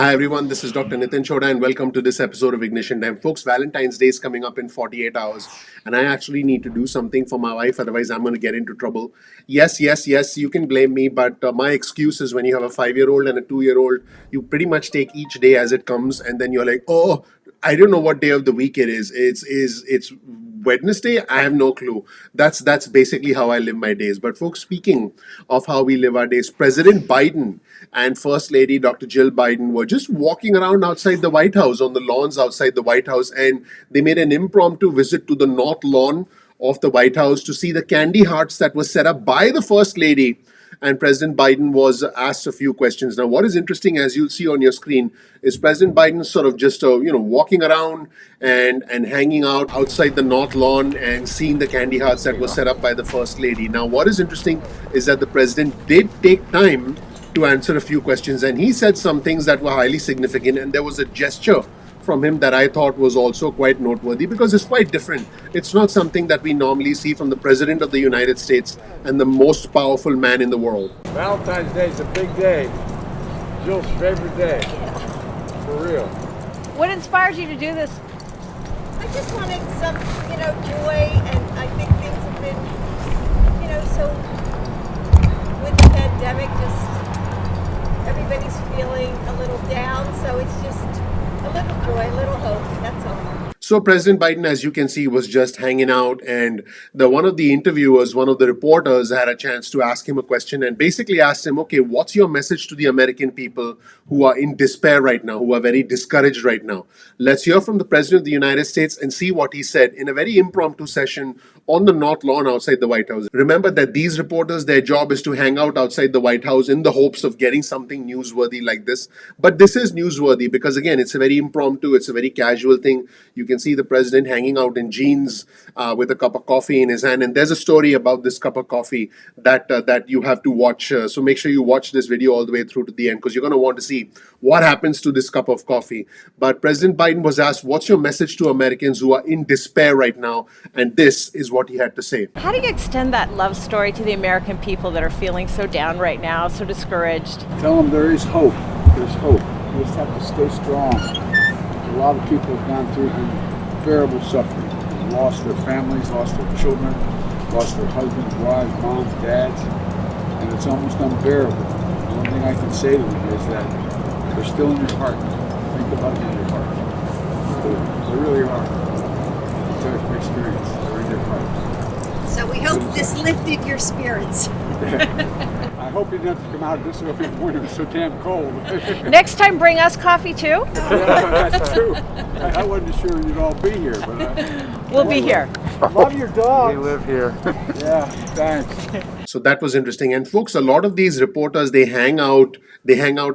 Hi everyone, this is Dr. Nitin Chhoda and welcome to this episode of Ignition Time. Folks, Valentine's Day is coming up in 48 hours and I actually need to do something for my wife, otherwise I'm going to get into trouble. Yes, you can blame me, but my excuse is when you have a 5-year-old and a 2-year-old, you pretty much take each day as it comes and then you're like, oh, I don't know what day of the week it is. It's Wednesday. I have no clue. That's basically how I live my days. But folks, speaking of how we live our days, President Biden and First Lady Dr. Jill Biden were just walking around outside the White House on the lawns outside the White House, and they made an impromptu visit to the North Lawn of the White House to see the candy hearts that were set up by the First Lady. And President Biden was asked a few questions. Now, what is interesting, as you'll see on your screen, is President Biden sort of just walking around and hanging out outside the North Lawn and seeing the candy hearts that were set up by the First Lady. Now, what is interesting is that the president did take time to answer a few questions, and he said some things that were highly significant. And there was a gesture from him that I thought was also quite noteworthy because it's quite different. It's not something that we normally see from the President of the United States and the most powerful man in the world. Valentine's Day is a big day. Jill's favorite day. For real. What inspired you to do this? I just wanted some, joy, and I think things have been, so with the pandemic, just everybody's feeling a little down, so it's just a little joy, a little hope, that's all. So President Biden, as you can see, was just hanging out, and one of the interviewers, one of the reporters, had a chance to ask him a question and basically asked him, okay, what's your message to the American people who are in despair right now, who are very discouraged right now? Let's hear from the President of the United States and see what he said in a very impromptu session on the North Lawn outside the White House. Remember that these reporters, their job is to hang out outside the White House in the hopes of getting something newsworthy like this. But this is newsworthy because, again, it's a very impromptu, it's a very casual thing. You can see the president hanging out in jeans with a cup of coffee in his hand. And there's a story about this cup of coffee that you have to watch. So make sure you watch this video all the way through to the end because you're going to want to see what happens to this cup of coffee. But President Biden was asked, what's your message to Americans who are in despair right now? And this is what he had to say. How do you extend that love story to the American people that are feeling so down right now, so discouraged? Tell them there is hope. There's hope. You just have to stay strong. A lot of people have gone through unbearable suffering. They've lost their families, lost their children, lost their husbands, wives, moms, dads, and it's almost unbearable. The only thing I can say to them is that they're still in your heart. Think about them in your heart. They really are. It's an experience. They're in your heart. So we hope this lifted your spirits. I hope you didn't have to come out this early in the winter. It's so damn cold. Next time, bring us coffee too. Yeah, that's true. I wasn't sure you'd all be here, but We'll be here. love your dog. We live here. Yeah, thanks. So that was interesting. And folks, a lot of these reporters, they hang out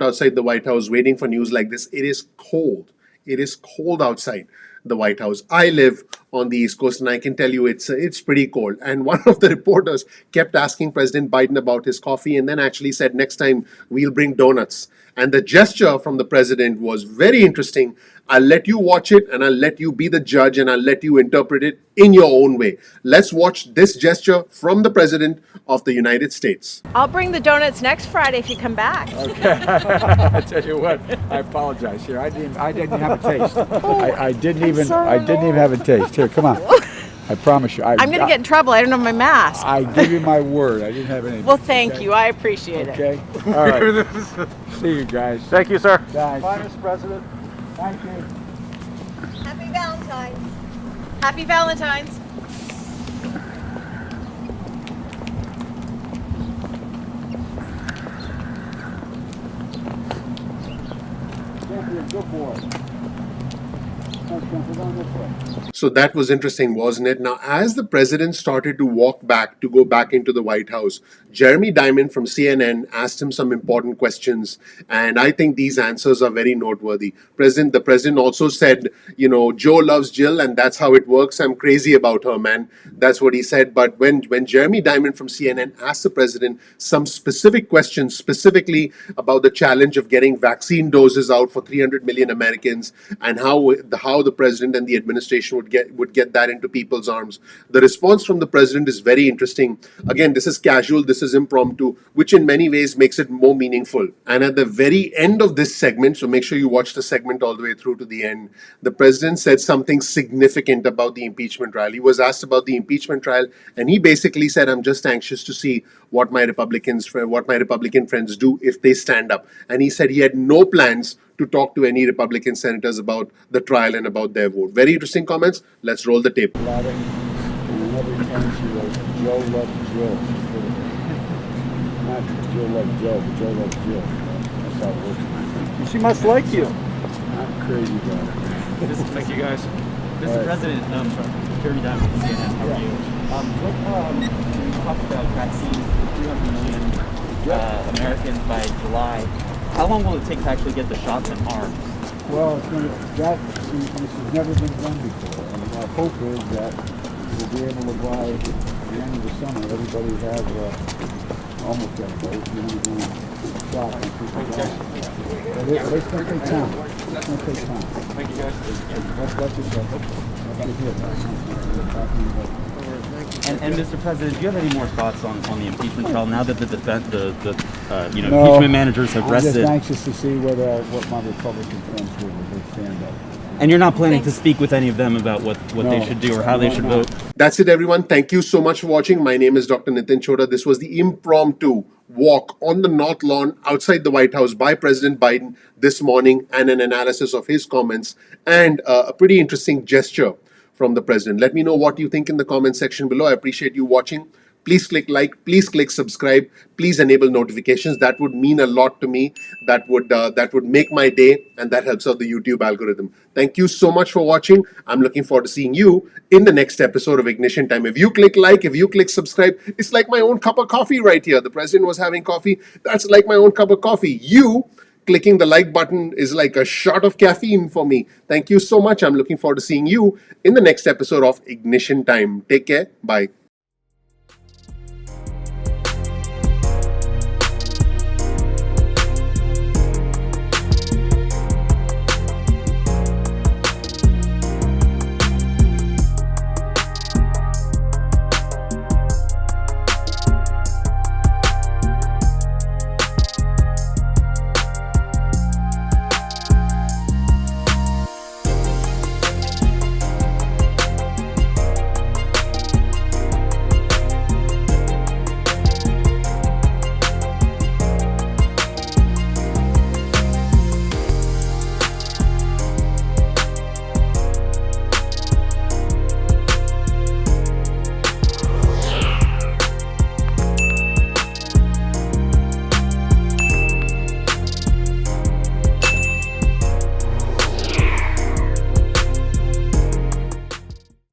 outside the White House waiting for news like this. It is cold. It is cold outside the White House. I live on the East Coast and I can tell you it's pretty cold. And one of the reporters kept asking President Biden about his coffee and then actually said, next time we'll bring donuts. And the gesture from the president was very interesting. I'll let you watch it and I'll let you be the judge and I'll let you interpret it in your own way. Let's watch this gesture from the President of the United States. I'll bring the donuts next Friday if you come back. Okay. I tell you what, I apologize here. I didn't have a taste. I didn't even have a taste. Here, come on. I promise you. I'm going to get in trouble. I don't have my mask. I give you my word. I didn't have any. Well, thank you. I appreciate it. Okay. All right. See you guys. Thank you, sir. Thanks. Bye, Mr. President. Thank you. Happy Valentine's. Happy Valentine's. Can't be a good boy. Let's go down this way. So that was interesting, wasn't it? Now, as the president started to go back into the White House, Jeremy Diamond from CNN asked him some important questions. And I think these answers are very noteworthy. The president also said, Joe loves Jill and that's how it works. I'm crazy about her, man. That's what he said. But when Jeremy Diamond from CNN asked the president some specific questions, specifically about the challenge of getting vaccine doses out for 300 million Americans and how how the president and the administration would get that into people's arms. The response from the president is very interesting. Again, this is casual, this is impromptu, which in many ways makes it more meaningful. And at the very end of this segment, so make sure you watch the segment all the way through to the end, the president said something significant about the impeachment trial. He was asked about the impeachment trial, and he basically said, "I'm just anxious to see what my Republican friends do if they stand up." And he said he had no plans to talk to any Republican senators about the trial and about their vote. Very interesting comments. Let's roll the tape. And every time she goes, Joe loves Jill. Not Jill loves Joe, but Joe loves Jill. That's how it works. She must like you. I'm crazy about it. Thank you guys. Mr. President, Jeremy Diamond, CNN, how are you? You talked about vaccines, 300 million Americans by July. How long will it take to actually get the shots in arms? Well, this has never been done before. And our hope is that we'll be able to by the end of the summer, everybody has almost got a vote. You know, doing shot and people die. But it's going to take time. It's going to take time. Thank you guys. Watch yourself. And Mr. President, do you have any more thoughts on the impeachment trial now that the No, impeachment managers have I'm rested? just anxious to see what my Republican friends do when they stand up. And you're not planning to speak with any of them about what they should do or how they should vote? That's it, everyone. Thank you so much for watching. My name is Dr. Nitin Chhoda. This was the impromptu walk on the North Lawn outside the White House by President Biden this morning, and an analysis of his comments and a pretty interesting gesture from the president. Let me know what you think in the comment section below. I appreciate you watching. Please click like, please click subscribe, please enable notifications. That would mean a lot to me. That would make my day, and that helps out the YouTube algorithm. Thank you so much for watching. I'm looking forward to seeing you in the next episode of Ignition Time. If you click like, if you click subscribe, it's like my own cup of coffee right here. The president was having coffee. That's like my own cup of coffee. You clicking the like button is like a shot of caffeine for me. Thank you so much. I'm looking forward to seeing you in the next episode of Ignition Time. Take care. Bye.